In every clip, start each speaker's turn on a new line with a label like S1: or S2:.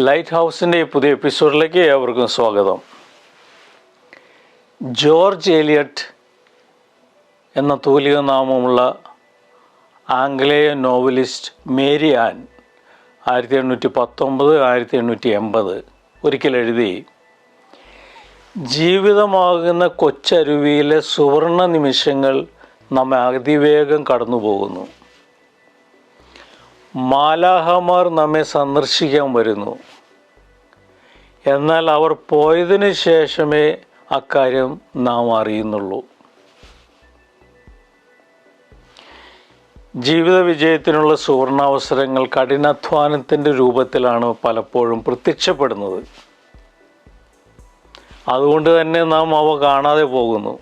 S1: Light ഹൗസിൻ്റെ പുതിയ എപ്പിസോഡിലേക്ക് ഏവർക്കും സ്വാഗതം. ജോർജ് എലിയട്ട് എന്ന തൂലിക നാമമുള്ള ആംഗലേയ നോവലിസ്റ്റ് മേരി ആൻ 1819-1880 ഒരിക്കൽ എഴുതി, ജീവിതമാകുന്ന കൊച്ചരുവിയിലെ സുവർണ നിമിഷങ്ങൾ നമ്മെ അതിവേഗം കടന്നു പോകുന്നു. മാലാഹമാർ നമ്മെ സന്ദർശിക്കാൻ വരുന്നു. എന്നാൽ അവർ പോയതിനു ശേഷമേ അക്കാര്യം നാം അറിയുന്നുള്ളൂ. ജീവിത വിജയത്തിനുള്ള സുവർണാവസരങ്ങൾ കഠിനാധ്വാനത്തിൻ്റെ രൂപത്തിലാണ് പലപ്പോഴും പ്രത്യക്ഷപ്പെടുന്നത്. അതുകൊണ്ട് തന്നെ നാം അവ കാണാതെ പോകുന്നു.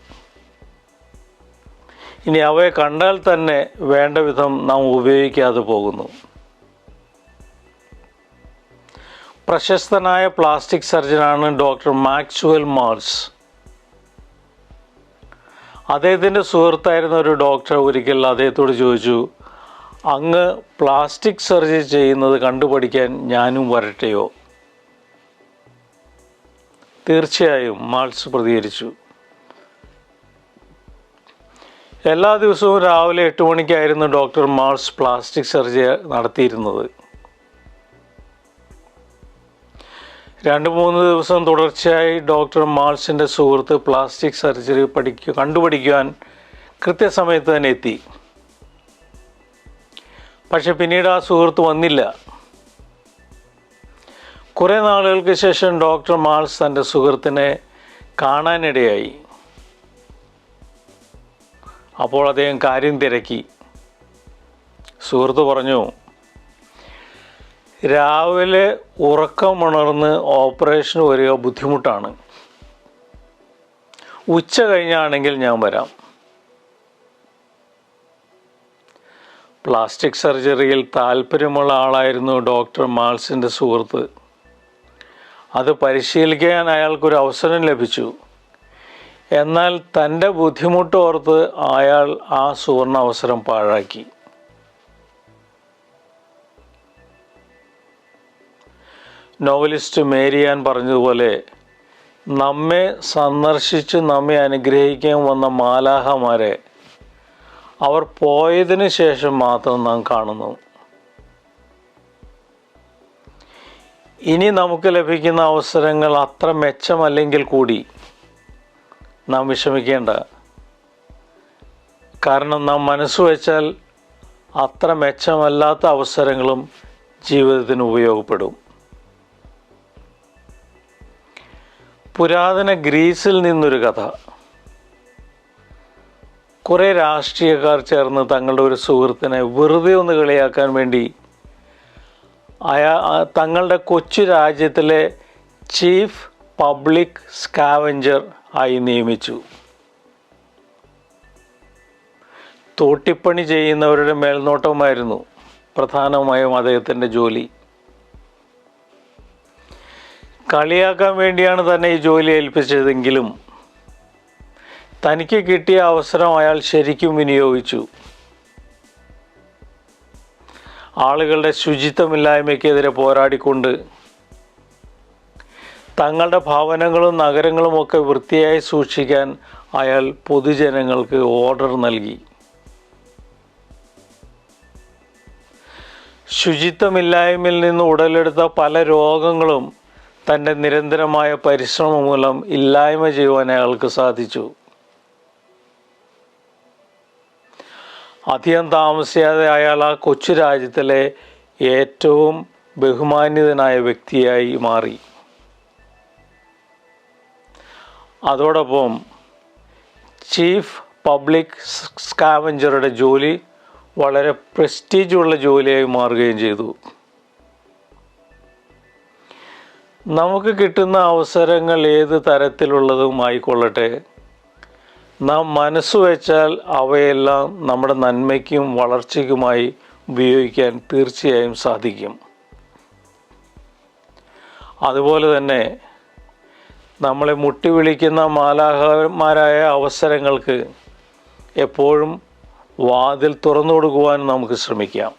S1: ഇനി അവയെ കണ്ടാൽ തന്നെ വേണ്ട വിധം നാം ഉപയോഗിക്കാതെ പോകുന്നു. പ്രശസ്തനായ പ്ലാസ്റ്റിക് സർജനാണ് ഡോക്ടർ മാക്സ്വെൽ മാൾസ്. അദ്ദേഹത്തിൻ്റെ സുഹൃത്തായിരുന്ന ഒരു ഡോക്ടർ ഒരിക്കൽ അദ്ദേഹത്തോട് ചോദിച്ചു, അങ്ങ് പ്ലാസ്റ്റിക് സർജറി ചെയ്യുന്നത് കണ്ടുപഠിക്കാൻ ഞാനും വരട്ടെയോ? തീർച്ചയായും, മാൾസ് പ്രതികരിച്ചു. എല്ലാ ദിവസവും രാവിലെ 8 മണിക്കായിരുന്നു ഡോക്ടർ മാൾസ് പ്ലാസ്റ്റിക് സർജറി നടത്തിയിരുന്നത്. 2-3 ദിവസം തുടർച്ചയായി ഡോക്ടർ മാൾസിൻ്റെ സുഹൃത്ത് പ്ലാസ്റ്റിക് സർജറി കണ്ടുപഠിക്കുവാൻ കൃത്യസമയത്ത് തന്നെ എത്തി. പക്ഷെ പിന്നീട് ആ സുഹൃത്ത് വന്നില്ല. കുറേ നാളുകൾക്ക് ശേഷം ഡോക്ടർ മാൾസ് തൻ്റെ സുഹൃത്തിനെ കാണാനിടയായി. അപ്പോൾ അദ്ദേഹം കാര്യം തിരക്കി. സുഹൃത്ത് പറഞ്ഞു, രാവിലെ ഉറക്കമുണർന്ന് ഓപ്പറേഷന് വരിക ബുദ്ധിമുട്ടാണ്. ഉച്ച കഴിഞ്ഞാണെങ്കിൽ ഞാൻ വരാം. പ്ലാസ്റ്റിക് സർജറിയിൽ താല്പര്യമുള്ള ആളായിരുന്നു ഡോക്ടർ മാൾസിൻ്റെ സുഹൃത്ത്. അത് പരിശീലിക്കാൻ അയാൾക്കൊരു അവസരം ലഭിച്ചു. എന്നാൽ തൻ്റെ ബുദ്ധിമുട്ടോർത്ത് അയാൾ ആ സുവർണ അവസരം പാഴാക്കി. നോവലിസ്റ്റ് മേരി ആൻ പറഞ്ഞതുപോലെ, നമ്മെ സന്ദർശിച്ച് നമ്മെ അനുഗ്രഹിക്കാൻ വന്ന മാലാഹമാരെ അവർ പോയതിന് ശേഷം മാത്രം നാം കാണുന്നു. ഇനി നമുക്ക് ലഭിക്കുന്ന അവസരങ്ങൾ അത്ര മെച്ചമല്ലെങ്കിൽ കൂടി നാം വിഷമിക്കേണ്ട. കാരണം നാം മനസ്സ് വെച്ചാൽ അത്ര മെച്ചമല്ലാത്ത അവസരങ്ങളും ജീവിതത്തിന് ഉപയോഗപ്പെടും. പുരാതന ഗ്രീസിൽ നിന്നൊരു കഥ. കുറേ രാഷ്ട്രീയക്കാർ ചേർന്ന് തങ്ങളുടെ ഒരു സുഹൃത്തിനെ വെറുതെ ഒന്ന് കളിയാക്കാൻ വേണ്ടി തങ്ങളുടെ കൊച്ചു രാജ്യത്തിലെ ചീഫ് പബ്ലിക് സ്കാവഞ്ചർ ആയി നിയമിച്ചു. തോട്ടിപ്പണി ചെയ്യുന്നവരുടെ മേൽനോട്ടമായിരുന്നു പ്രധാനമായും അദ്ദേഹത്തിൻ്റെ ജോലി. കളിയാക്കാൻ വേണ്ടിയാണ് തന്നെ ഈ ജോലി ഏൽപ്പിച്ചതെങ്കിലും തനിക്ക് കിട്ടിയ അവസരം അയാൾ ശരിക്കും വിനിയോഗിച്ചു. ആളുകളുടെ ശുചിത്വമില്ലായ്മയ്ക്കെതിരെ പോരാടിക്കൊണ്ട് തങ്ങളുടെ ഭവനങ്ങളും നഗരങ്ങളുമൊക്കെ വൃത്തിയായി സൂക്ഷിക്കാൻ അയാൾ പൊതുജനങ്ങൾക്ക് ഓർഡർ നൽകി. ശുചിത്വമില്ലായ്മയിൽ നിന്ന് ഉടലെടുത്ത പല രോഗങ്ങളും തൻ്റെ നിരന്തരമായ പരിശ്രമം മൂലം ഇല്ലായ്മ ചെയ്യുവാൻ അയാൾക്ക് സാധിച്ചു. അധികം താമസിയാതെ അയാൾ ആ കൊച്ചു രാജ്യത്തിലെ ഏറ്റവും ബഹുമാന്യതനായ വ്യക്തിയായി മാറി. അതോടൊപ്പം ചീഫ് പബ്ലിക് സ്കാവഞ്ചറുടെ ജോലി വളരെ പ്രസ്റ്റീജുള്ള ജോലിയായി മാറുകയും ചെയ്തു. നമുക്ക് കിട്ടുന്ന അവസരങ്ങൾ ഏത് തരത്തിലുള്ളതും ആയിക്കൊള്ളട്ടെ, നാം മനസ്സ് വെച്ചാൽ അവയെല്ലാം നമ്മുടെ നന്മയ്ക്കും വളർച്ചയ്ക്കുമായി ഉപയോഗിക്കാൻ തീർച്ചയായും സാധിക്കും. അതുപോലെ തന്നെ നമ്മളെ മുട്ടി വിളിക്കുന്ന മാലാഖമാരായ അവസരങ്ങൾക്ക് എപ്പോഴും വാതിൽ തുറന്നു കൊടുക്കുവാൻ നമുക്ക് ശ്രമിക്കാം.